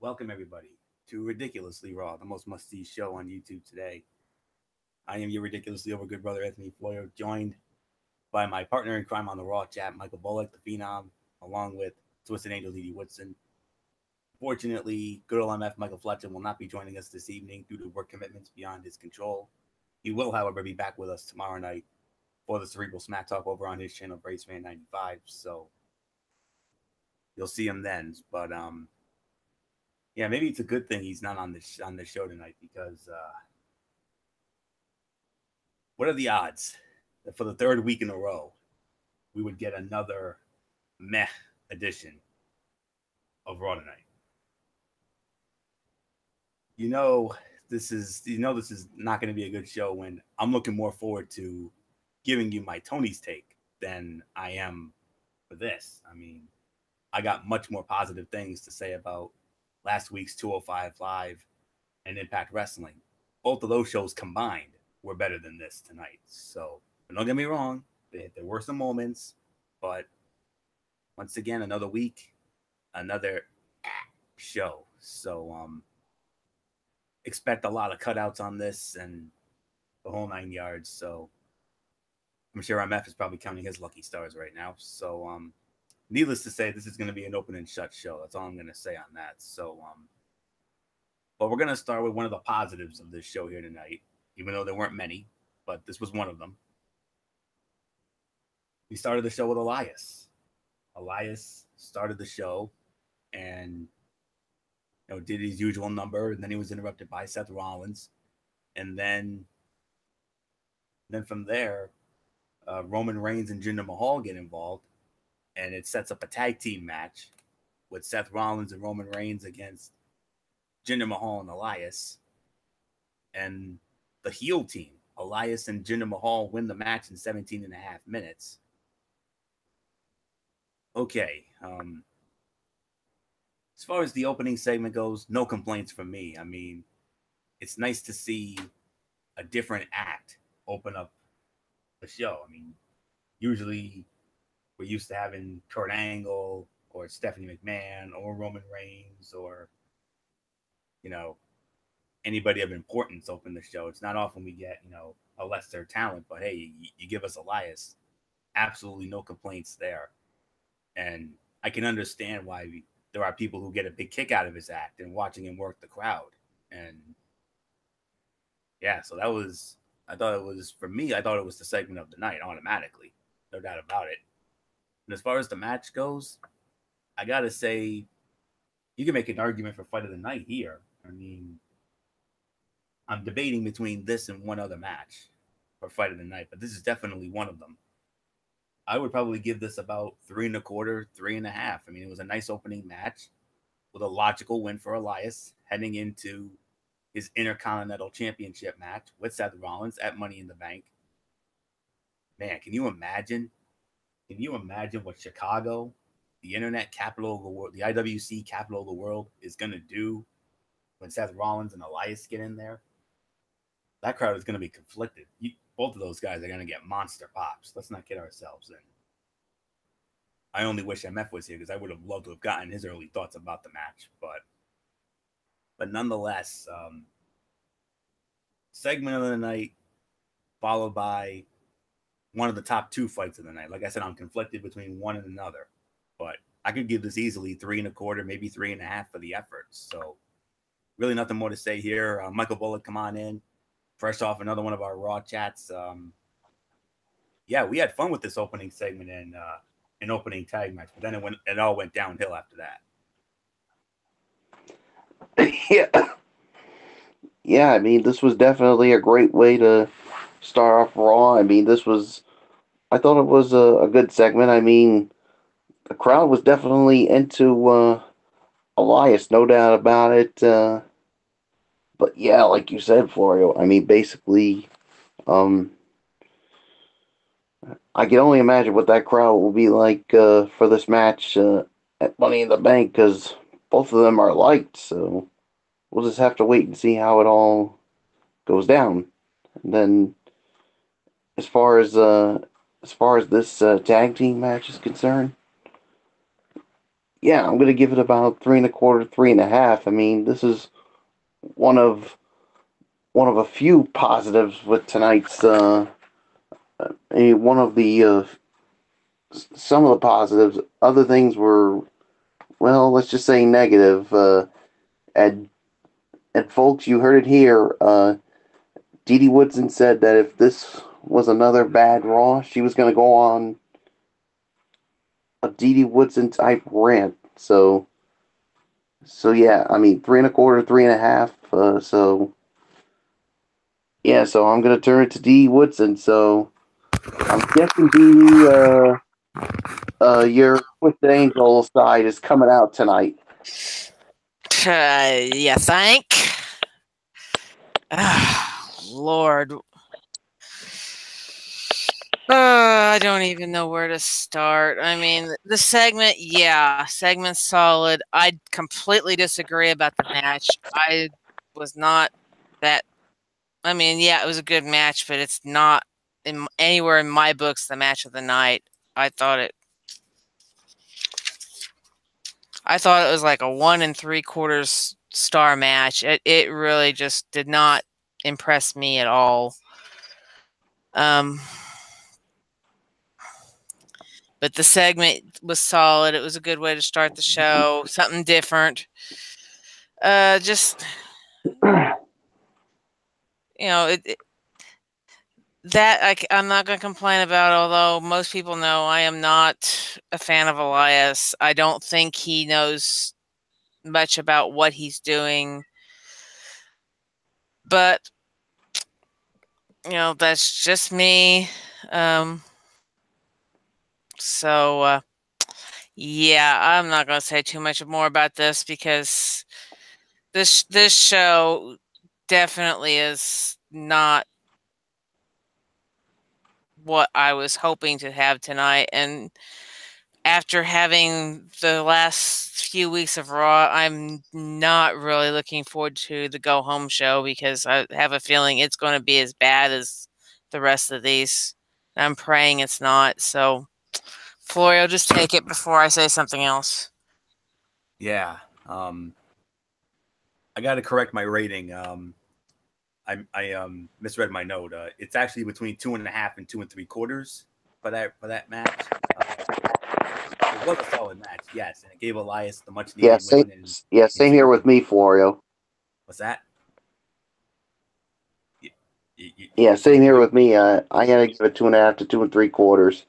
Welcome, everybody, to Ridiculously Raw, the most must-see show on YouTube today. I am your ridiculously over good brother, Anthony Floyer, joined by my partner in crime on the Raw chat, Michael Bullock, the Phenom, along with Twisted Angel Didi Woodson. Fortunately, good old MF Michael Fletcher will not be joining us this evening due to work commitments beyond his control. He will, however, be back with us tomorrow night for the Cerebral Smack Talk over on his channel, BraceFan95. So you'll see him then. But yeah, maybe it's a good thing he's not on this show tonight because what are the odds that for the third week in a row we would get another meh edition of Raw tonight? You know this is not going to be a good show when I'm looking more forward to giving you my Tony's take than I am for this. I mean, I got much more positive things to say about last week's 205 Live and Impact Wrestling. Both of those shows combined were better than this tonight. So don't get me wrong, there were some moments, but once again, another week, another show. So expect a lot of cutouts on this and the whole 9 yards. So I'm sure MF is probably counting his lucky stars right now. So needless to say, this is going to be an open and shut show. That's all I'm going to say on that. So but we're going to start with one of the positives of this show here tonight, even though there weren't many, but this was one of them. We started the show with Elias. Elias started the show and did his usual number, and then he was interrupted by Seth Rollins, and then from there, Roman Reigns and Jinder Mahal get involved, and it sets up a tag team match with Seth Rollins and Roman Reigns against Jinder Mahal and Elias, and the heel team, Elias and Jinder Mahal, win the match in 17 and a half minutes. Okay, as far as the opening segment goes, no complaints from me. I mean, it's nice to see a different act open up the show. I mean, usually we're used to having Kurt Angle or Stephanie McMahon or Roman Reigns or, you know, anybody of importance open the show. It's not often we get, a lesser talent, but hey, you give us Elias. Absolutely no complaints there. And I can understand why there are people who get a big kick out of his act and watching him work the crowd. And yeah, so I thought it was, for me, I thought it was the segment of the night automatically. No doubt about it. And as far as the match goes, I got to say, you can make an argument for fight of the night here. I mean, I'm debating between this and one other match for fight of the night, but this is definitely one of them. I would probably give this about 3.25, 3.5. I mean, it was a nice opening match with a logical win for Elias heading into his Intercontinental Championship match with Seth Rollins at Money in the Bank. Man, can you imagine? Can you imagine what Chicago, the internet capital of the world, the IWC capital of the world, is going to do when Seth Rollins and Elias get in there? That crowd is going to be conflicted. Both of those guys are going to get monster pops. Let's not kid ourselves. And I only wish MF was here because I would have loved to have gotten his early thoughts about the match. But nonetheless, segment of the night followed by one of the top two fights of the night. Like I said, I'm conflicted between one and another, but I could give this easily 3.25, maybe 3.5 for the effort. So really nothing more to say here. Michael Bullock, come on in, fresh off another one of our Raw chats. Yeah, we had fun with this opening segment and an opening tag match, but then it all went downhill after that. Yeah, yeah. I mean, this was definitely a great way to start off Raw. I mean, I thought it was a good segment. I mean, the crowd was definitely into Elias, no doubt about it. But yeah, like you said, Florio. I mean, basically, um, I can only imagine what that crowd will be like for this match at Money in the Bank because both of them are liked. So we'll just have to wait and see how it all goes down. And then as far as uh, as far as this tag team match is concerned, Yeah, I'm gonna give it about 3.25, 3.5. I mean, this is one of a few positives with tonight's. One of the some of the positives. Other things were, well, let's just say negative. And folks, you heard it here. Dee Dee Woodson said that if this was another bad Raw, she was going to go on a Dee Dee Woodson type rant. So yeah, I mean 3.25, 3.5. So yeah, so I'm gonna turn it to Dee Dee Woodson. So I'm guessing Dee Dee, your Twisted Angel side is coming out tonight. You think? Lord. I don't even know where to start. I mean, the segment, yeah, segment's solid. I completely disagree about the match. I was not that. I mean, yeah, it was a good match, but it's not anywhere in my books the match of the night. I thought it was like a 1 3/4 star match. It really just did not impress me at all. But the segment was solid. It was a good way to start the show. Something different. Just I'm not going to complain about. Although most people know I am not a fan of Elias. I don't think he knows much about what he's doing. But that's just me. So yeah, I'm not going to say too much more about this because this show definitely is not what I was hoping to have tonight. And after having the last few weeks of Raw, I'm not really looking forward to the go home show because I have a feeling it's going to be as bad as the rest of these. I'm praying it's not. So, Florio, just take it before I say something else. Yeah. I got to correct my rating. I misread my note. It's actually between 2.5 and 2 3/4 for that match. It was a solid match, yes, and it gave Elias the much needed win. And Same here with me, Florio. What's that? Yeah, same here with me. I gotta give it 2.5 to 2 3/4.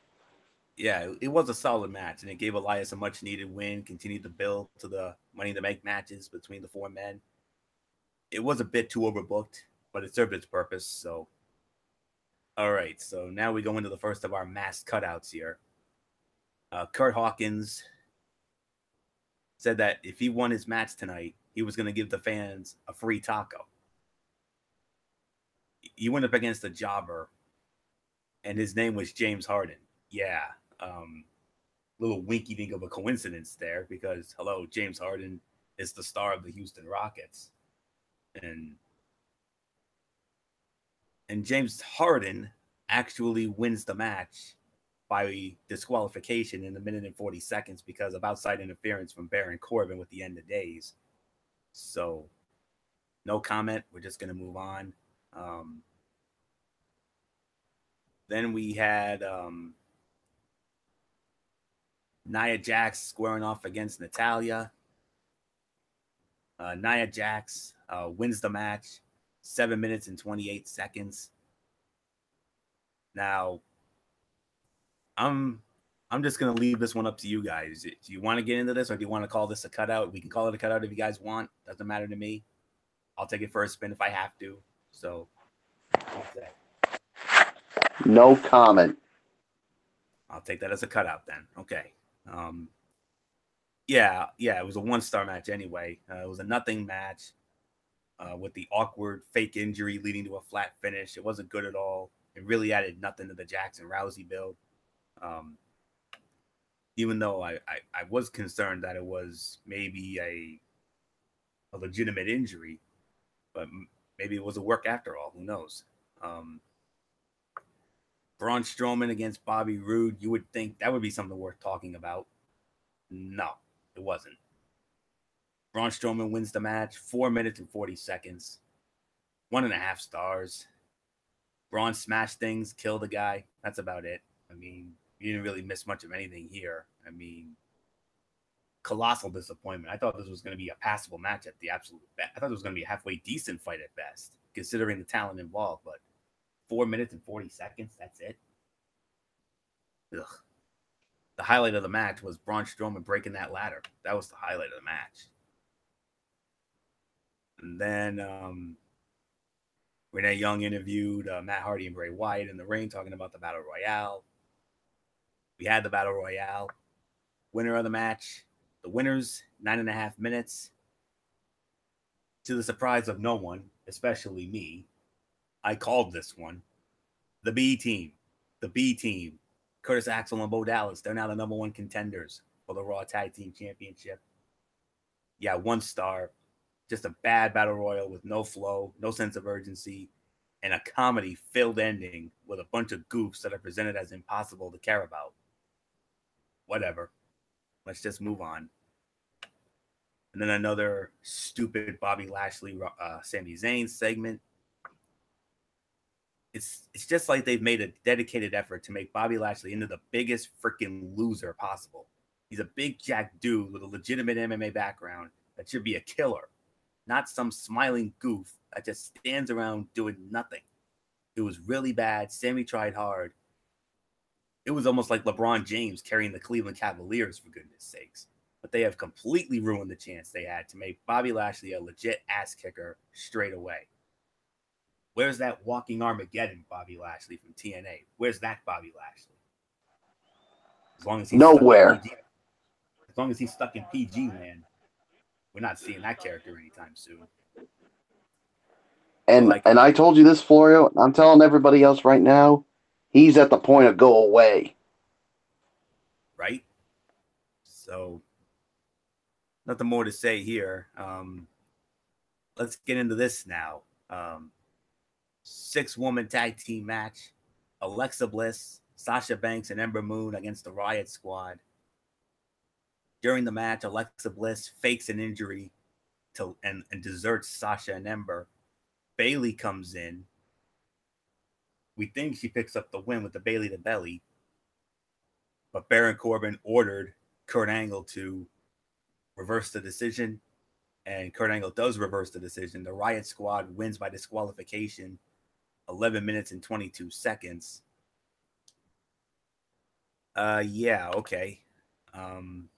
Yeah, it was a solid match, and it gave Elias a much needed win. Continued to build to the Money to Make matches between the four men. It was a bit too overbooked, but it served its purpose. So, all right. So now we go into the first of our mass cutouts here. Kurt Hawkins said that if he won his match tonight, he was going to give the fans a free taco. He went up against a jobber, and his name was James Harden. Yeah, little winky dink of a coincidence there because hello, James Harden is the star of the Houston Rockets, and James Harden actually wins the match by disqualification in a minute and 40 seconds because of outside interference from Baron Corbin with the end of days. So, no comment. We're just going to move on. Then we had Nia Jax squaring off against Natalya. Nia Jax wins the match, 7 minutes and 28 seconds. Now, I'm just gonna leave this one up to you guys. Do you want to get into this, or do you want to call this a cutout? We can call it a cutout if you guys want. Doesn't matter to me. I'll take it for a spin if I have to. So, what's that? No comment. I'll take that as a cutout then. Okay. Yeah, it was a 1-star match anyway. It was a nothing match with the awkward fake injury leading to a flat finish. It wasn't good at all. It really added nothing to the Jackson Rousey build. Even though I was concerned that it was maybe a legitimate injury, but maybe it was a work after all. Who knows? Braun Strowman against Bobby Roode. You would think that would be something worth talking about. No, It wasn't. Braun Strowman wins the match, 4 minutes and 40 seconds. 1.5 stars. Braun smashed things, killed the guy. That's about it. I mean, you didn't really miss much of anything here. I mean, colossal disappointment. I thought this was going to be a passable match at the absolute best. I thought it was going to be a halfway decent fight at best, considering the talent involved. But 4 minutes and 40 seconds, that's it. Ugh. The highlight of the match was Braun Strowman breaking that ladder. That was the highlight of the match. And then Renee Young interviewed Matt Hardy and Bray Wyatt in the ring, talking about the Battle Royale. We had the Battle Royale. Winner of the match. The winners, 9.5 minutes. To the surprise of no one, especially me, I called this one. The B team. The B team. Curtis Axel and Bo Dallas. They're now the number 1 contenders for the Raw Tag Team Championship. Yeah, 1 star. Just a bad battle royal with no flow, no sense of urgency, and a comedy-filled ending with a bunch of goofs that are presented as impossible to care about. Whatever. Let's just move on. And then another stupid Bobby Lashley, Sami Zayn segment. It's just like they've made a dedicated effort to make Bobby Lashley into the biggest freaking loser possible. He's a big jack dude with a legitimate MMA background that should be a killer, not some smiling goof that just stands around doing nothing. It was really bad. Sami tried hard. It was almost like LeBron James carrying the Cleveland Cavaliers, for goodness sakes. But they have completely ruined the chance they had to make Bobby Lashley a legit ass kicker straight away. Where's that walking Armageddon Bobby Lashley from TNA? Where's that Bobby Lashley? As long as he's nowhere. As long as he's stuck in PG land, we're not seeing that character anytime soon. And I told you this, Florio. I'm telling everybody else right now, he's at the point of go away. Right? So, nothing more to say here. Let's get into this now. 6-woman tag team match. Alexa Bliss, Sasha Banks, and Ember Moon against the Riot Squad. During the match, Alexa Bliss fakes an injury and deserts Sasha and Ember. Bayley comes in. We think she picks up the win with the Bayley to belly. But Baron Corbin ordered Kurt Angle to reverse the decision. And Kurt Angle does reverse the decision. The Riot Squad wins by disqualification. 11 minutes and 22 seconds. Yeah, okay. I'm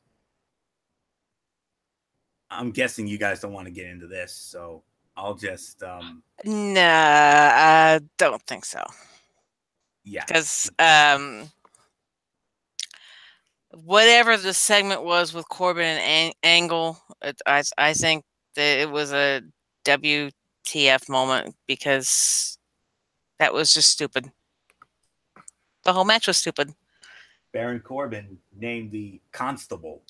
guessing you guys don't want to get into this, so I'll just Nah, I don't think so. Yeah. Because whatever the segment was with Corbin and Angle, I think that it was a WTF moment because that was just stupid. The whole match was stupid. Baron Corbin named the constable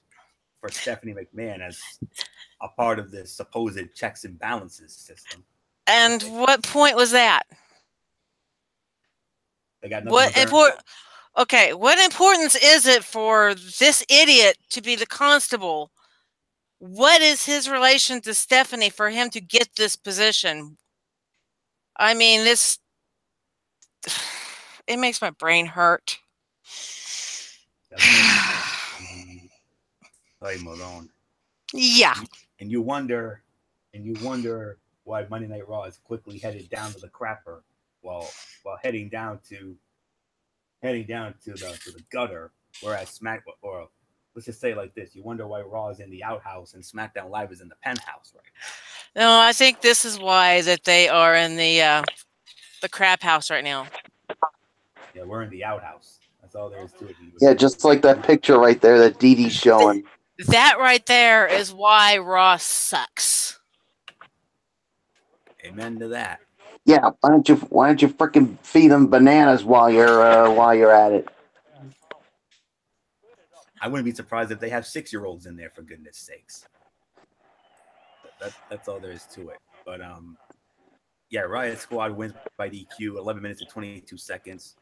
for Stephanie McMahon as a part of this supposed checks and balances system. And what point was that? They got nothing. Okay, what importance is it for this idiot to be the constable? What is his relation to Stephanie for him to get this position? I mean, it makes my brain hurt. Malone. Yeah. And you wonder why Monday Night Raw is quickly headed down to the crapper while heading down to the gutter, whereas or let's just say it like this: you wonder why Raw is in the outhouse and SmackDown Live is in the penthouse, right? No, I think this is why that they are in the crap house right now. Yeah, we're in the outhouse. That's all there is to it. Yeah, just like that picture right there that Dee Dee's showing. That right there is why Raw sucks. Amen to that. Yeah, why don't you freaking feed them bananas while you're at it? I wouldn't be surprised if they have 6-year-olds in there, for goodness sakes. That's all there is to it. But yeah, Riot Squad wins by DQ, 11 minutes and 22 seconds.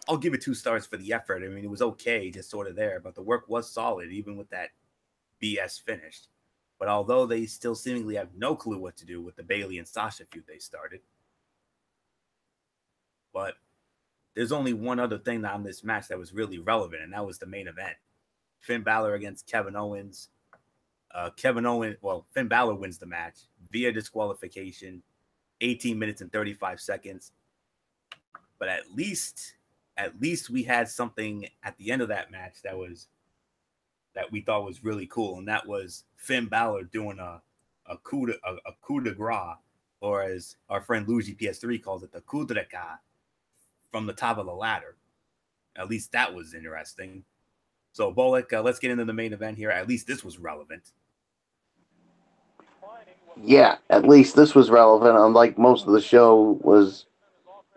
I'll give it 2 stars for the effort. I mean, it was okay, just sort of there, but the work was solid, even with that BS finish. But although they still seemingly have no clue what to do with the Bayley and Sasha feud they started, but there's only one other thing on this match that was really relevant, and that was the main event. Finn Balor against Kevin Owens. Finn Balor wins the match via disqualification, 18 minutes and 35 seconds. But at least we had something at the end of that match that we thought was really cool, and that was Finn Balor doing a coup de grace, or as our friend Luigi PS3 calls it, the coup de grace from the top of the ladder. At least that was interesting. So, Bullock, let's get into the main event here. At least this was relevant. Yeah, at least this was relevant, unlike most of the show was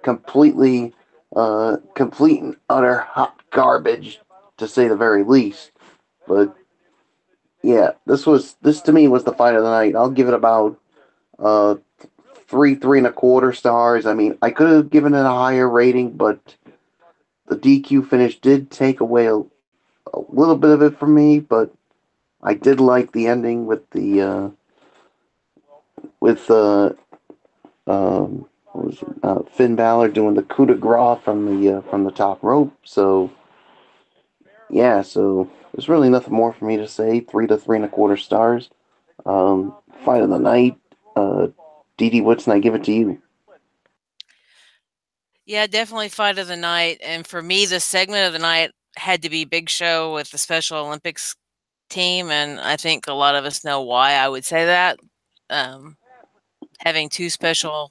complete and utter hot garbage, to say the very least. But yeah, this to me was the fight of the night. I'll give it about 3.25 stars. I mean, I could have given it a higher rating, but the DQ finish did take away a little bit of it from me. But I did like the ending with Finn Balor doing the coup de grace from the top rope. So yeah, so there's really nothing more for me to say. 3 to 3.25 stars. Fight of the night. Dee Woodson, I give it to you. Yeah, definitely fight of the night. And for me, the segment of the night had to be Big Show with the Special Olympics team. And I think a lot of us know why I would say that. Having two special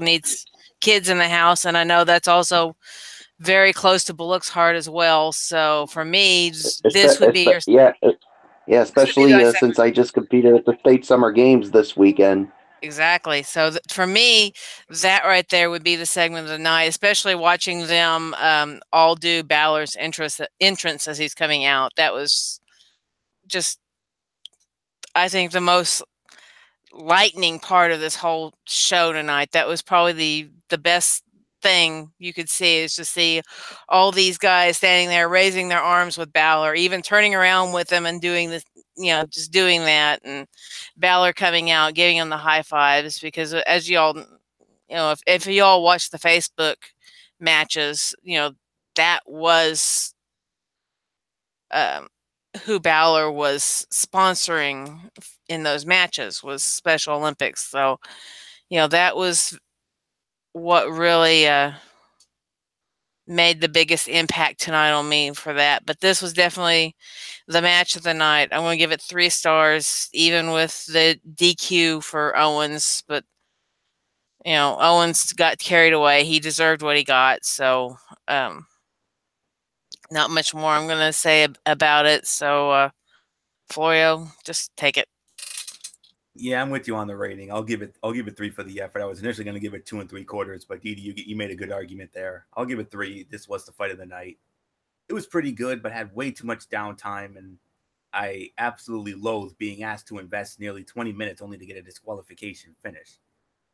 needs kids in the house. And I know that's also very close to Bullock's heart as well. So for me, this would be your... Yeah, especially since I just competed at the State Summer Games this weekend. Exactly. So for me, that right there would be the segment of the night, especially watching them all do Balor's entrance as he's coming out. That was just, I think, the most lightning part of this whole show tonight. That was probably the best thing you could see, is to see all these guys standing there raising their arms with Balor, even turning around with them and doing this, just doing that, and Balor coming out giving him the high fives. Because as y'all if you all watch the Facebook matches, that was who Balor was sponsoring in those matches, was Special Olympics. So that was what really made the biggest impact tonight on me for that. But this was definitely the match of the night. I'm going to give it 3 stars, even with the DQ for Owens. But Owens got carried away. He deserved what he got. So not much more I'm going to say about it. So Florio, just take it. Yeah, I'm with you on the rating. I'll give it 3 for the effort. I was initially going to give it 2.75, but Didi, you made a good argument there. I'll give it 3. This was the fight of the night. It was pretty good, but had way too much downtime, and I absolutely loathe being asked to invest nearly 20 minutes only to get a disqualification finish.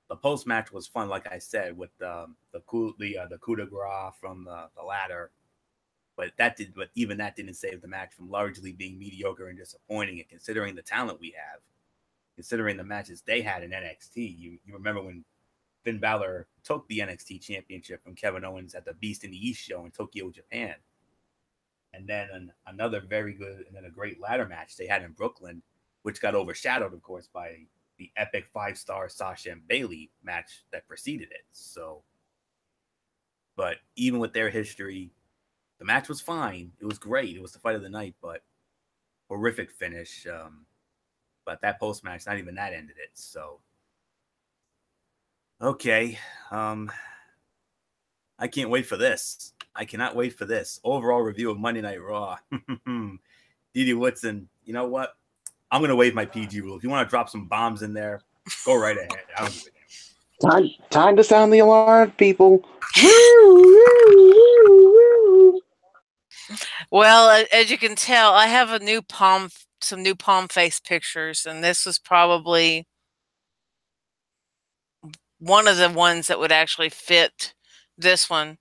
The post match was fun, like I said, with the coup de grace from the ladder, but even that didn't save the match from largely being mediocre and disappointing. And considering the talent we have, considering the matches they had in NXT, you remember when Finn Balor took the NXT championship from Kevin Owens at the Beast in the East show in Tokyo, Japan. And then another very good and then a great ladder match they had in Brooklyn, which got overshadowed, of course, by the epic 5-star Sasha and Bayley match that preceded it. So, but even with their history, the match was fine. It was great. It was the fight of the night, but horrific finish. But that post match, not even that ended it. So, okay. I can't wait for this. I cannot wait for this. Overall review of Monday Night Raw. Didi Woodson, you know what? I'm going to waive my PG rule. If you want to drop some bombs in there, go right ahead. I don't give a damn. Time to sound the alarm, people. Well, as you can tell, I have some new palm face pictures, and this was probably one of the ones that would actually fit this one,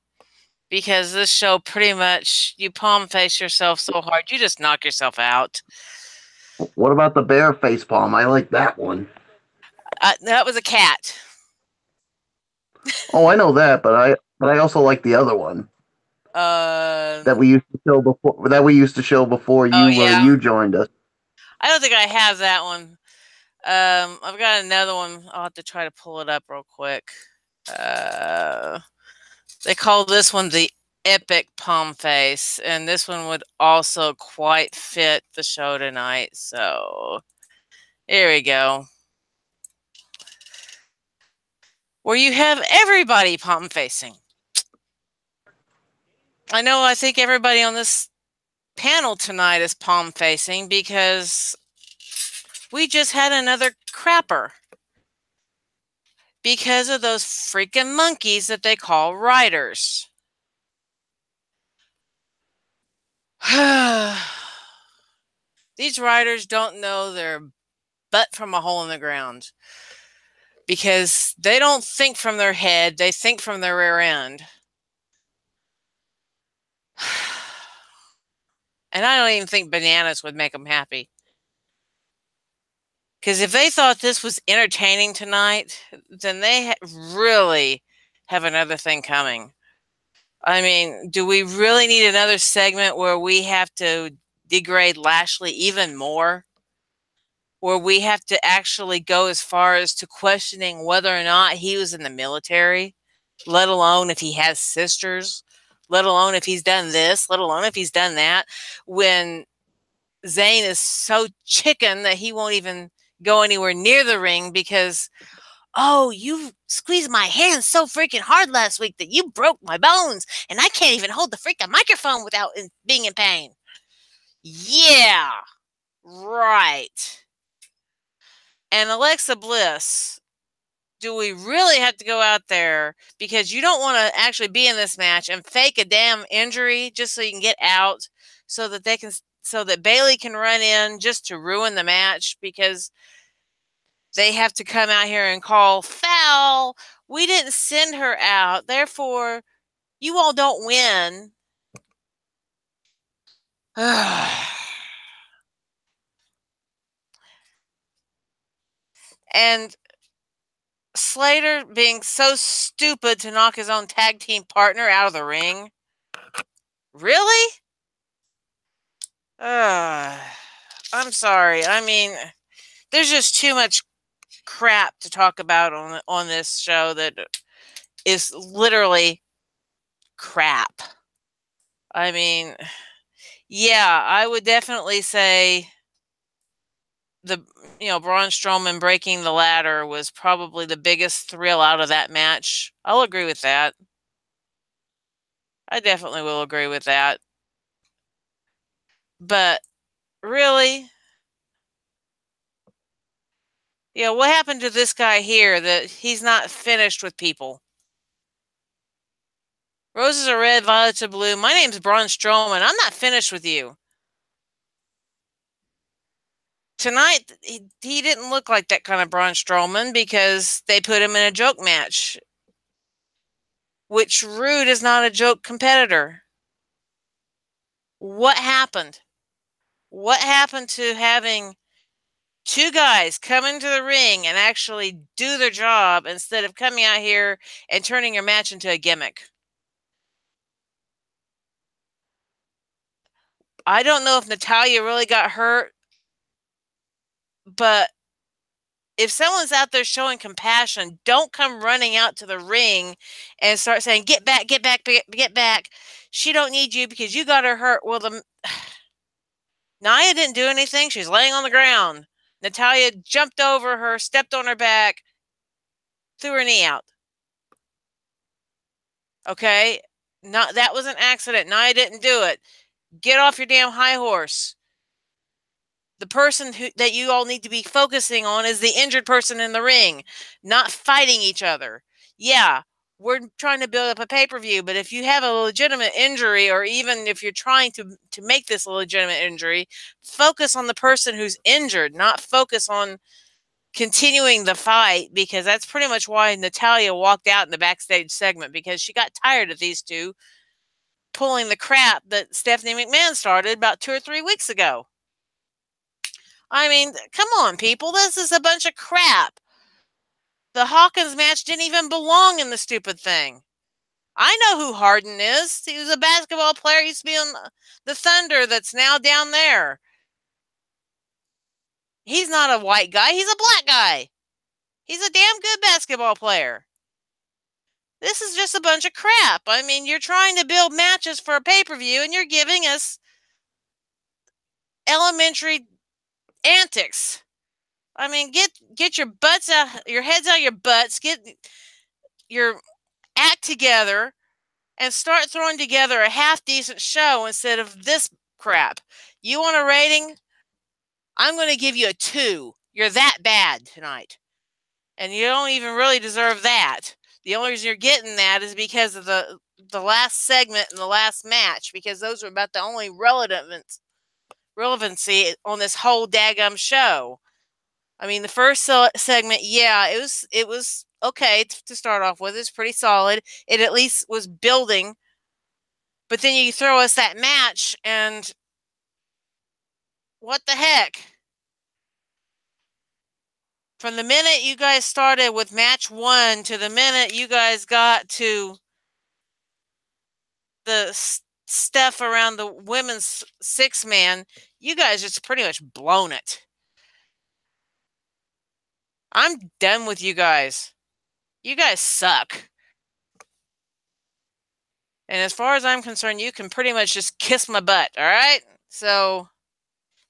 because this show pretty much, you palm face yourself so hard you just knock yourself out. What about the bear face palm? I like that one. That was a cat. Oh, I know that, but I also like the other one that we used to show before. That we used to show before Oh yeah, you joined us. I don't think I have that one. I've got another one. I'll have to try to pull it up real quick. They call this one the Epic Palm Face, and this one would also quite fit the show tonight. So here we go. Where you have everybody palm facing. I think everybody on this panel tonight is palm facing because we just had another crapper. Because of those freaking monkeys that they call writers. These writers don't know their butt from a hole in the ground. Because they don't think from their head, they think from their rear end. And I don't even think bananas would make them happy. Because if they thought this was entertaining tonight, then they really have another thing coming. I mean, do we really need another segment where we have to degrade Lashley even more? Where we have to actually go as far as to questioning whether or not he was in the military, let alone if he has sisters, let alone if he's done this, let alone if he's done that, when Zayn is so chicken that he won't even go anywhere near the ring because, oh, you squeezed my hand so freaking hard last week that you broke my bones and I can't even hold the freaking microphone without being in pain. Yeah, right. And Alexa Bliss, do we really have to go out there because you don't want to actually be in this match and fake a damn injury just so you can get out so that Bayley can run in just to ruin the match because they have to come out here and call foul. We didn't send her out. Therefore, you all don't win. And Slater being so stupid to knock his own tag team partner out of the ring. Really? I'm sorry. I mean, there's just too much crap to talk about on this show that is literally crap. I mean, yeah, I would definitely say Braun Strowman breaking the ladder was probably the biggest thrill out of that match. I'll agree with that. I definitely will agree with that. But really? Yeah, what happened to this guy here that he's not finished with people? Roses are red, violets are blue. My name's Braun Strowman. I'm not finished with you. Tonight, he didn't look like that kind of Braun Strowman because they put him in a joke match. Which Rude is not a joke competitor. What happened? What happened to having two guys come into the ring and actually do their job instead of coming out here and turning your match into a gimmick? I don't know if Natalya really got hurt, but if someone's out there showing compassion, don't come running out to the ring and start saying, get back, get back, get back. She don't need you because you got her hurt. Well, Nia didn't do anything. She's laying on the ground. Natalya jumped over her, stepped on her back, threw her knee out. Okay? That was an accident. Nia didn't do it. Get off your damn high horse. The person that you all need to be focusing on is the injured person in the ring, not fighting each other. Yeah, we're trying to build up a pay-per-view, but if you have a legitimate injury, or even if you're trying to make this a legitimate injury, focus on the person who's injured, not focus on continuing the fight, because that's pretty much why Natalya walked out in the backstage segment, because she got tired of these two pulling the crap that Stephanie McMahon started about 2 or 3 weeks ago. I mean, come on, people. This is a bunch of crap. The Hawkins match didn't even belong in the stupid thing. I know who Harden is. He was a basketball player. He used to be on the Thunder that's now down there. He's not a white guy. He's a black guy. He's a damn good basketball player. This is just a bunch of crap. I mean, you're trying to build matches for a pay-per-view, and you're giving us elementary antics. I mean, get your butts out, your heads out of your butts, get your act together, and start throwing together a half-decent show instead of this crap. You want a rating? I'm going to give you a 2. You're that bad tonight. And you don't even really deserve that. The only reason you're getting that is because of the last segment and the last match, because those are about the only relevancy on this whole daggum show. I mean, the first segment, yeah, it was okay to start off with. It's pretty solid. It at least was building. But then you throw us that match, and what the heck? From the minute you guys started with match 1 to the minute you guys got to the stuff around the women's 6-man, you guys just pretty much blown it. I'm done with you guys. You guys suck. And as far as I'm concerned, you can pretty much just kiss my butt, all right? So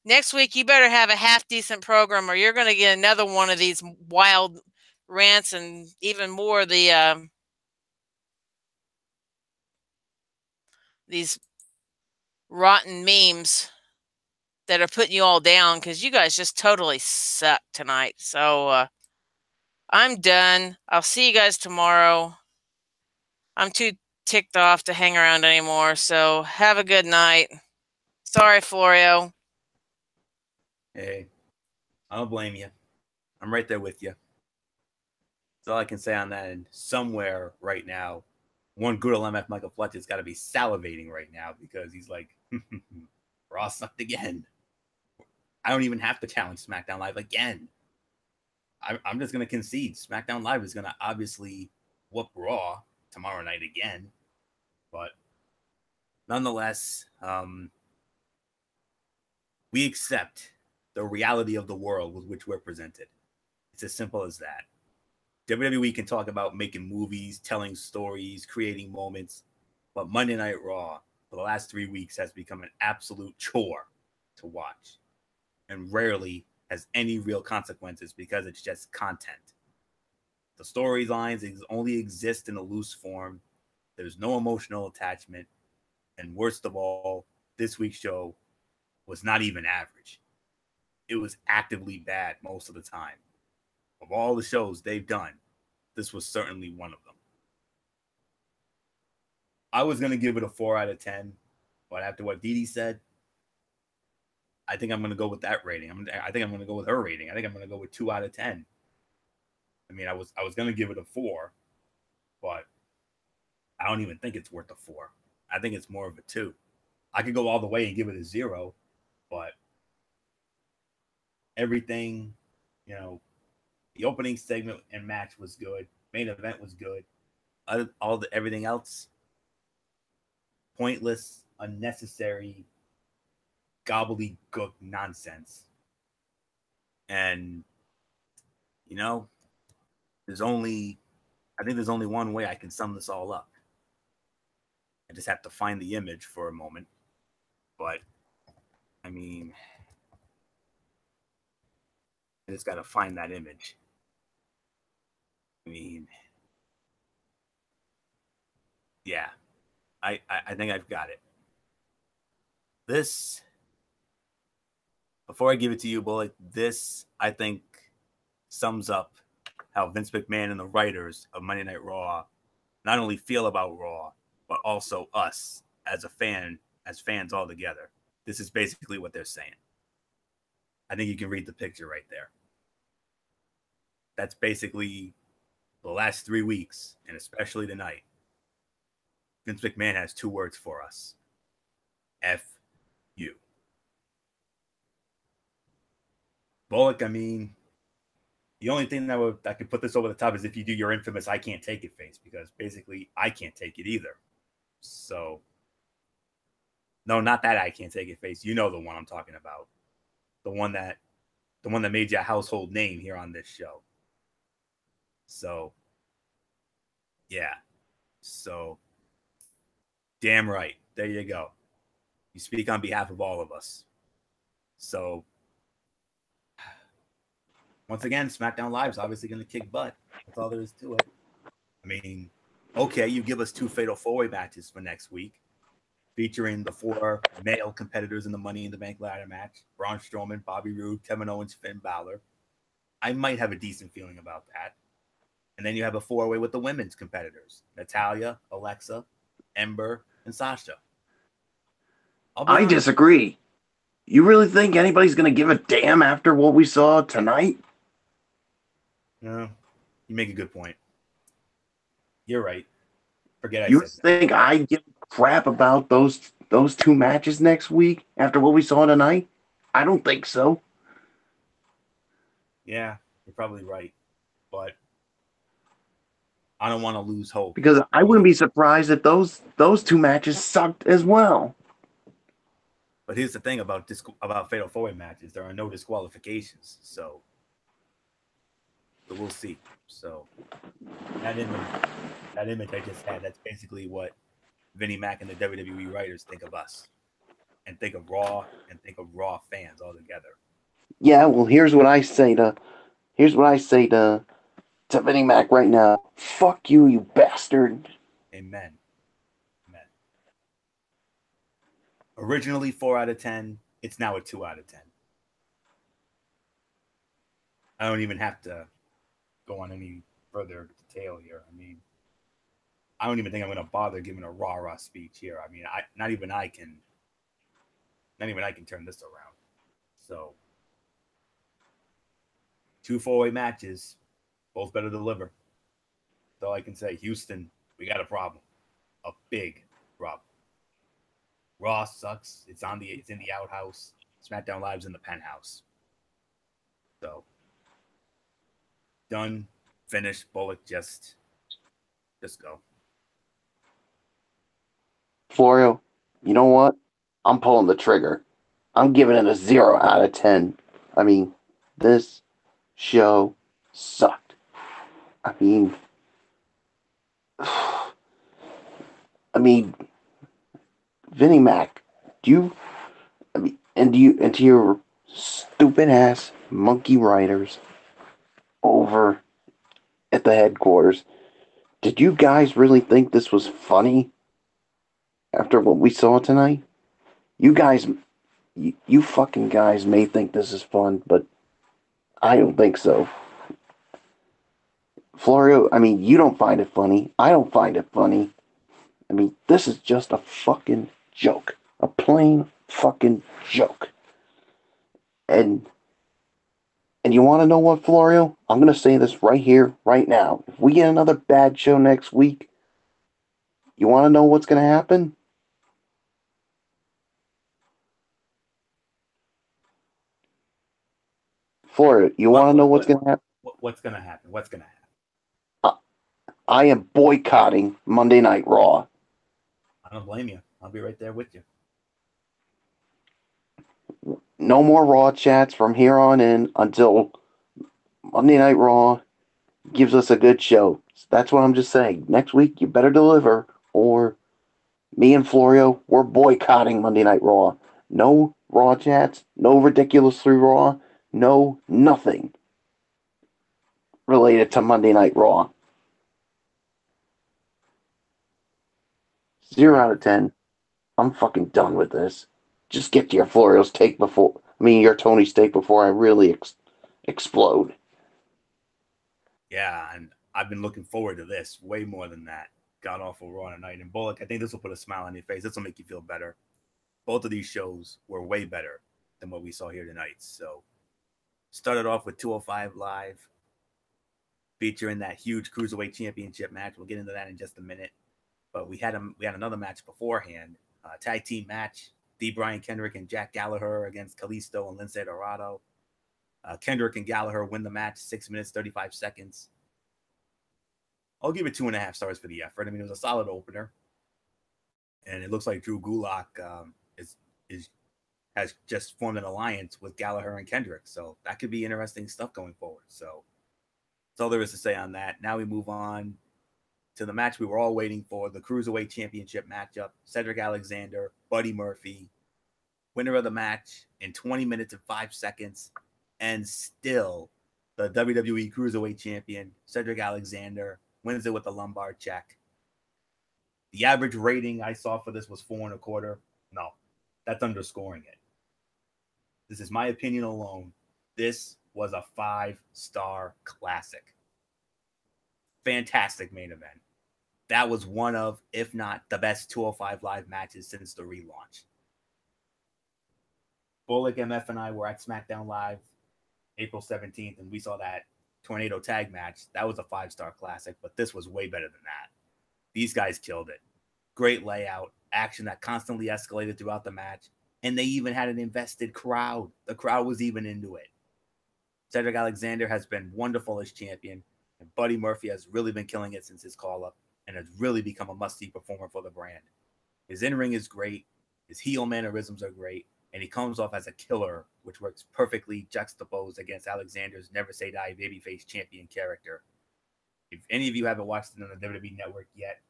next week, you better have a half-decent program, or you're going to get another one of these wild rants and even more of the these rotten memes that are putting you all down, because you guys just totally suck tonight. So I'm done. I'll see you guys tomorrow. I'm too ticked off to hang around anymore, so have a good night. Sorry, Florio. Hey, I don't blame you. I'm right there with you. That's all I can say on that. And somewhere right now, one good old MF Michael Fletcher's got to be salivating right now, because he's like, Raw sucked again. I don't even have to challenge SmackDown Live again. I'm just going to concede. SmackDown Live is going to obviously whoop Raw tomorrow night again. But nonetheless, we accept the reality of the world with which we're presented. It's as simple as that. WWE can talk about making movies, telling stories, creating moments, but Monday Night Raw for the last 3 weeks has become an absolute chore to watch, and rarely has any real consequences because it's just content. The storylines only exist in a loose form. There's no emotional attachment. And worst of all, this week's show was not even average. It was actively bad most of the time. Of all the shows they've done, this was certainly one of them. I was going to give it a 4 out of 10, but after what Dee Dee said, I think I'm going to go with that rating. I think I'm going to go with her rating. I think I'm going to go with 2 out of 10. I mean, I was going to give it a 4, but I don't even think it's worth a 4. I think it's more of a 2. I could go all the way and give it a 0, but everything, the opening segment and match was good. Main event was good. Everything else, pointless, unnecessary, gobbledygook nonsense. And there's only one way I can sum this all up. I just have to find the image for a moment. But I mean, I just got to find that image. I mean, yeah, I think I've got it. This, before I give it to you, Bullet, this, I think, sums up how Vince McMahon and the writers of Monday Night Raw not only feel about Raw, but also us as fans all together. This is basically what they're saying. I think you can read the picture right there. That's basically the last 3 weeks, and especially tonight. Vince McMahon has 2 words for us. F you. Bullock, I mean, the only thing that could put this over the top is if you do your infamous "I can't take it" face, because basically I can't take it either. So, no, not that I can't take it face. You know the one I'm talking about, the one that made you a household name here on this show. So, yeah. So, damn right. There you go. You speak on behalf of all of us. So, once again, SmackDown Live is obviously going to kick butt. That's all there is to it. I mean, okay, you give us 2 fatal 4-way matches for next week, featuring the 4 male competitors in the Money in the Bank ladder match: Braun Strowman, Bobby Roode, Kevin Owens, Finn Balor. I might have a decent feeling about that. And then you have a 4-way with the women's competitors: Natalya, Alexa, Ember, and Sasha. I disagree. You really think anybody's going to give a damn after what we saw tonight? No, you make a good point. You're right. Forget you I said think that. I give a crap about those 2 matches next week after what we saw tonight? I don't think so. Yeah, you're probably right. But I don't want to lose hope. Because I wouldn't be surprised if those 2 matches sucked as well. But here's the thing about Fatal 4-Way matches: there are no disqualifications, so we'll see. So that image I just had, that's basically what Vinnie Mac and the WWE writers think of us, and think of Raw, and think of Raw fans all together. Yeah, well, here's what I say to Vinnie Mac right now. Fuck you, you bastard. Amen. Amen. Originally 4 out of 10, it's now a 2 out of 10. I don't even have to go on any further detail here. I mean, I don't even think I'm going to bother giving a rah-rah speech here. I mean, not even I can turn this around. So, 2 4-way matches, both better deliver. That's all I can say. Houston, we got a problem, a big problem. Raw sucks. It's in the outhouse. SmackDown Live's in the penthouse. So, done, finished. Bullock, just go. Florio, you know what? I'm pulling the trigger. I'm giving it a 0 out of 10. I mean, this show sucked. I mean, Vinnie Mac, and to your stupid ass monkey writers over at the headquarters, did you guys really think this was funny after what we saw tonight? You guys, you fucking guys may think this is fun, but I don't think so. Florio, I mean, you don't find it funny. I don't find it funny. I mean, this is just a fucking joke. A plain fucking joke. And you want to know what, Florio? I'm going to say this right here, right now. If we get another bad show next week, you want to know what's going to happen? Florio, you want to know what's going to happen? What's going to happen? What's going to happen? I am boycotting Monday Night Raw. I don't blame you. I'll be right there with you. No more Raw chats from here on in until Monday Night Raw gives us a good show. That's what I'm just saying. Next week, you better deliver, or me and Florio, we're boycotting Monday Night Raw. No Raw chats, no Ridiculously Raw, no nothing related to Monday Night Raw. 0 out of 10. I'm fucking done with this. Just get to your Florio's take your Tony's take before I really explode. Yeah, and I've been looking forward to this way more than that. God awful Raw tonight. And Bullock, I think this will put a smile on your face. This will make you feel better. Both of these shows were way better than what we saw here tonight. So, started off with 205 Live, featuring that huge Cruiserweight Championship match. We'll get into that in just a minute. But we had another match beforehand, tag team match. D. Brian Kendrick and Jack Gallagher against Kalisto and Lince Dorado. Kendrick and Gallagher win the match, 6 minutes, 35 seconds. I'll give it 2.5 stars for the effort. I mean, it was a solid opener. And it looks like Drew Gulak has just formed an alliance with Gallagher and Kendrick. So that could be interesting stuff going forward. So that's all there is to say on that. Now we move on to the match we were all waiting for, the Cruiserweight Championship matchup. Cedric Alexander, Buddy Murphy, winner of the match in 20 minutes and 5 seconds. And still, the WWE Cruiserweight Champion, Cedric Alexander, wins it with a lumbar check. The average rating I saw for this was 4.25. No, that's underscoring it. This is my opinion alone. This was a 5-star classic. Fantastic main event. That was one of, if not the best 205 Live matches since the relaunch. Bullock, MF, and I were at SmackDown Live April 17th, and we saw that Tornado tag match. That was a 5-star classic, but this was way better than that. These guys killed it. Great layout, action that constantly escalated throughout the match, and they even had an invested crowd. The crowd was even into it. Cedric Alexander has been wonderful as champion, and Buddy Murphy has really been killing it since his call-up and has really become a must-see performer for the brand. His in-ring is great, his heel mannerisms are great, and he comes off as a killer, which works perfectly juxtaposed against Alexander's Never Say Die babyface champion character. If any of you haven't watched it on the WWE Network yet,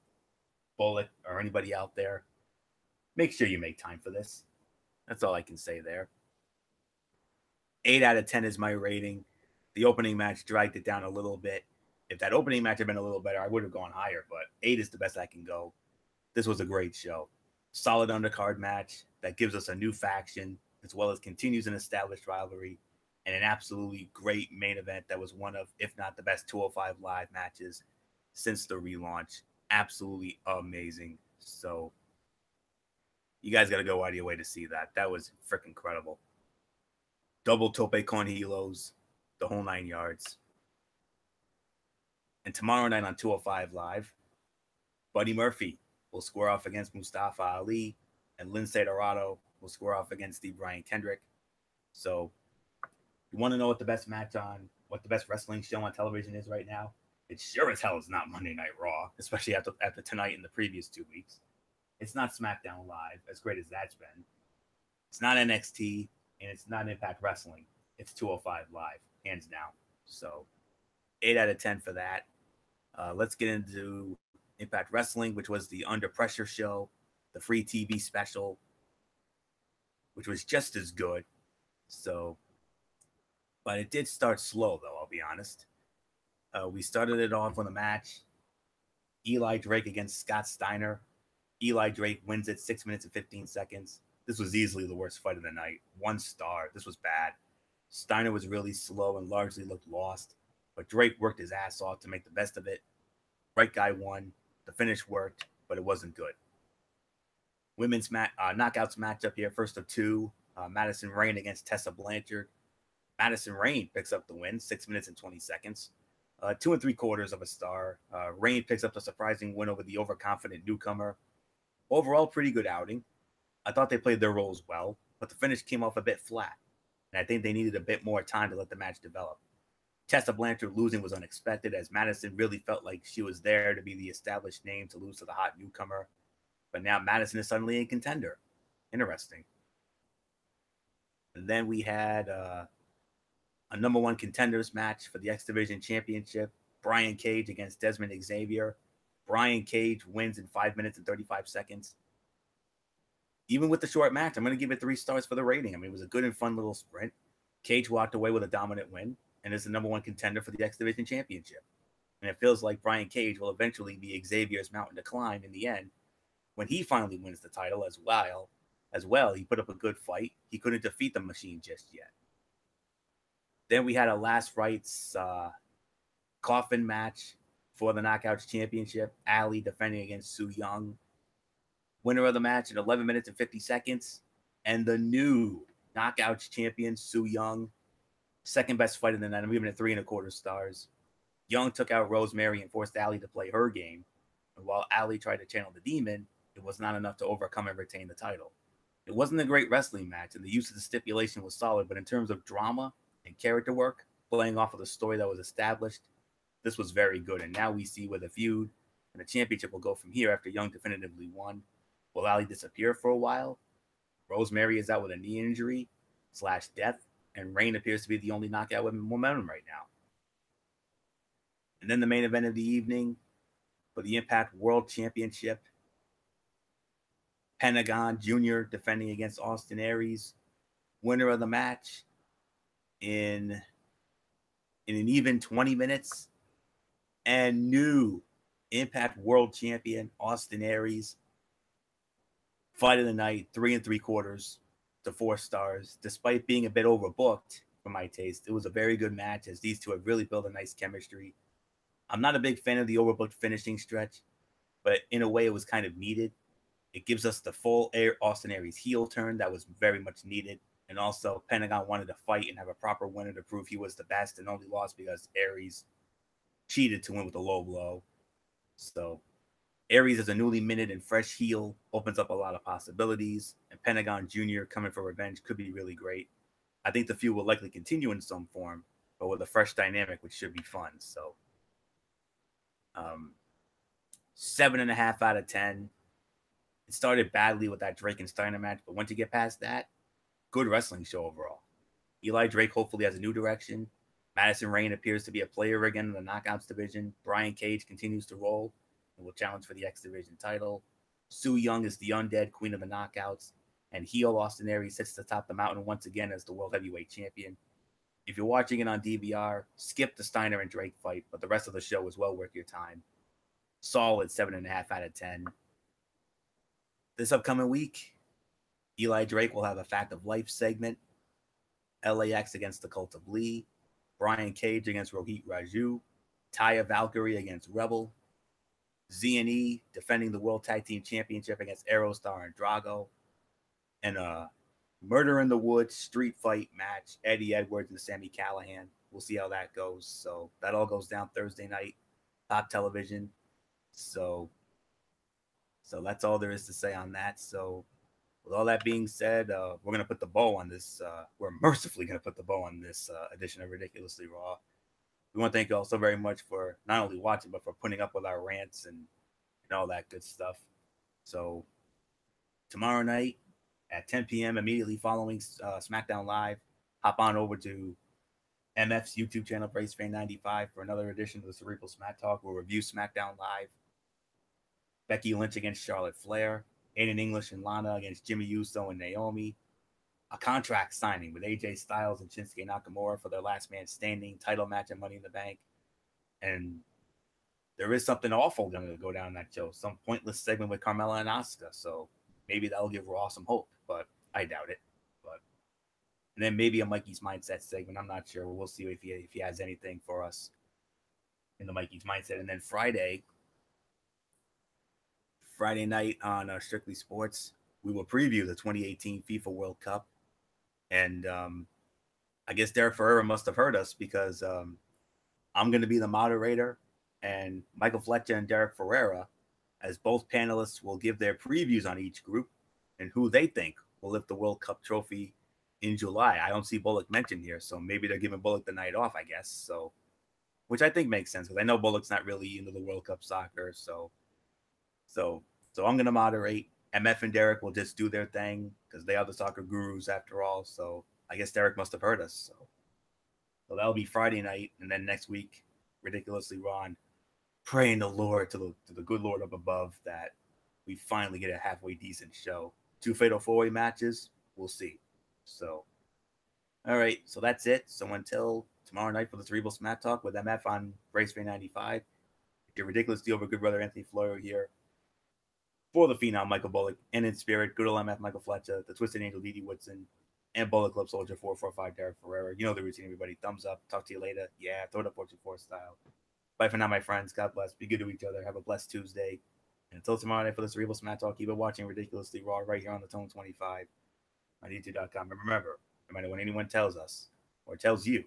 Bullet or anybody out there, make sure you make time for this. That's all I can say there. 8 out of 10 is my rating. The opening match dragged it down a little bit. If that opening match had been a little better, I would have gone higher, but 8 is the best I can go. This was a great show. Solid undercard match that gives us a new faction, as well as continues an established rivalry, and an absolutely great main event that was one of, if not the best 205 Live matches since the relaunch. Absolutely amazing. So you guys got to go out of your way to see that. That was freaking incredible. Double tope con hilos, the whole 9 yards. And tomorrow night on 205 Live, Buddy Murphy will square off against Mustafa Ali, and Lince Dorado will square off against Steve Brian Kendrick. So you want to know what the best match on, what the best wrestling show on television is right now? It sure as hell is not Monday Night Raw, especially after tonight and the previous 2 weeks. It's not SmackDown Live, as great as that's been. It's not NXT, and it's not Impact Wrestling. It's 205 Live, hands down. So 8 out of 10 for that. Let's get into Impact Wrestling, which was the Under Pressure show, the free TV special, which was just as good. So, but it did start slow, though, I'll be honest. We started it off with a match. Eli Drake against Scott Steiner. Eli Drake wins it 6 minutes and 15 seconds. This was easily the worst fight of the night. 1 star. This was bad. Steiner was really slow and largely looked lost, but Drake worked his ass off to make the best of it. Right guy won. The finish worked, but it wasn't good. Women's knockouts matchup here. First of 2. Madison Rayne against Tessa Blanchard. Madison Rayne picks up the win, 6 minutes and 20 seconds. 2 3/4 of a star. Rayne picks up the surprising win over the overconfident newcomer. Overall, pretty good outing. I thought they played their roles well, but the finish came off a bit flat, and I think they needed a bit more time to let the match develop. Tessa Blanchard losing was unexpected, as Madison really felt like she was there to be the established name to lose to the hot newcomer, but now Madison is suddenly a contender. Interesting. And then we had a number 1 contenders match for the X Division Championship. Brian Cage against Desmond Xavier. Brian Cage wins in 5 minutes and 35 seconds. Even with the short match, I'm going to give it 3 stars for the rating. I mean, it was a good and fun little sprint. Cage walked away with a dominant win and is the number 1 contender for the X Division Championship. And it feels like Brian Cage will eventually be Xavier's mountain to climb in the end when he finally wins the title as well. He put up a good fight. He couldn't defeat the Machine just yet. Then we had a last rites coffin match for the Knockouts Championship. Ali defending against Su Yung. Winner of the match in 11 minutes and 50 seconds. And the new Knockouts champion, Su Yung. Second best fight of the night. I'm giving it 3 1/4 stars. Young took out Rosemary and forced Ali to play her game. And while Ali tried to channel the demon, it was not enough to overcome and retain the title. It wasn't a great wrestling match, and the use of the stipulation was solid, but in terms of drama and character work, playing off of the story that was established. This was very good, and now we see where the feud and the championship will go from here after Young definitively won. Will Ali disappear for a while? Rosemary is out with a knee injury / death, and Reign appears to be the only knockout with momentum right now. And then the main event of the evening for the Impact World Championship, Pentagon Jr. defending against Austin Aries. Winner of the match in an even 20 minutes. And new Impact World Champion Austin Aries. Fight of the night, 3 3/4 to 4 stars. Despite being a bit overbooked for my taste, it was a very good match as these two have really built a nice chemistry. I'm not a big fan of the overbooked finishing stretch, but in a way it was kind of needed. It gives us the full Austin Aries heel turn that was very much needed. And also, Pentagon wanted to fight and have a proper winner to prove he was the best and only lost because Aries cheated to win with a low blow. So, Aries as a newly minted and fresh heel opens up a lot of possibilities. And Pentagon Jr. coming for revenge could be really great. I think the feud will likely continue in some form, but with a fresh dynamic, which should be fun. So, 7.5 out of 10. It started badly with that Drake and Steiner match, but once you get past that, good wrestling show overall. Eli Drake hopefully has a new direction. Madison Rayne appears to be a player again in the Knockouts division. Brian Cage continues to roll and will challenge for the X Division title. Su Yung is the undead queen of the Knockouts. And heel Austin Aries sits atop the mountain once again as the World Heavyweight Champion. If you're watching it on DVR, skip the Steiner and Drake fight, but the rest of the show is well worth your time. Solid 7.5 out of 10. This upcoming week, Eli Drake will have a Fact of Life segment. LAX against the Cult of Lee. Brian Cage against Rohit Raju. Taya Valkyrie against Rebel. Z&E defending the World Tag Team Championship against Aerostar and Drago. And a Murder in the Woods street fight match. Eddie Edwards and Sami Callihan. We'll see how that goes. So that all goes down Thursday night. Top television. So that's all there is to say on that. So with all that being said, we're going to put the bow on this. We're mercifully going to put the bow on this edition of Ridiculously Raw. We want to thank you all so very much for not only watching, but for putting up with our rants and all that good stuff. So tomorrow night at 10 p.m., immediately following SmackDown Live, hop on over to MF's YouTube channel, BraceFan95, for another edition of the Cerebral Smack Talk. We'll review SmackDown Live. Becky Lynch against Charlotte Flair. Aiden English and Lana against Jimmy Uso and Naomi. A contract signing with AJ Styles and Shinsuke Nakamura for their last man standing title match and Money in the Bank. And there is something awful going to go down that show. Some pointless segment with Carmella and Asuka. So maybe that'll give Raw some hope, but I doubt it. And then maybe a Mikey's Mindset segment. I'm not sure. We'll see if he has anything for us in the Mikey's Mindset. And then Friday night on Strictly Sports, we will preview the 2018 FIFA World Cup. And I guess Derek Ferreira must have heard us because I'm going to be the moderator, and Michael Fletcher and Derek Ferreira, as both panelists, will give their previews on each group and who they think will lift the World Cup trophy in July. I don't see Bullock mentioned here, so maybe they're giving Bullock the night off, I guess. So, which I think makes sense because I know Bullock's not really into the World Cup soccer. So I'm going to moderate. MF and Derek will just do their thing because they are the soccer gurus after all. So I guess Derek must have heard us. So that'll be Friday night. And then next week, Ridiculously Raw, praying the Lord to the good Lord up above that we finally get a halfway decent show. 2 Fatal 4-Way matches. We'll see. So, all right. So that's it. So until tomorrow night for the Cerebral Smack Talk with MF on BraceFan95, your ridiculously over good brother Anthony Florio here. For the Phenom, Michael Bullock, and in spirit, good old MF, Michael Fletcher, the Twisted Angel, Didi Woodson, and Bullet Club Soldier 445, Derek Ferreira. You know the routine, everybody. Thumbs up. Talk to you later. Yeah, throw it up Fortune 4 style. Bye for now, my friends. God bless. Be good to each other. Have a blessed Tuesday. And until tomorrow night for the Cerebral Smack Talk, keep it watching Ridiculously Raw right here on the Tone 25 on YouTube.com. And remember, no matter what anyone tells us or tells you,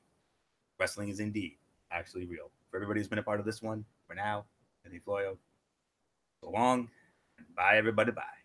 wrestling is indeed actually real. For everybody who's been a part of this one, for now, Anthony Florio, so long. Bye, everybody. Bye.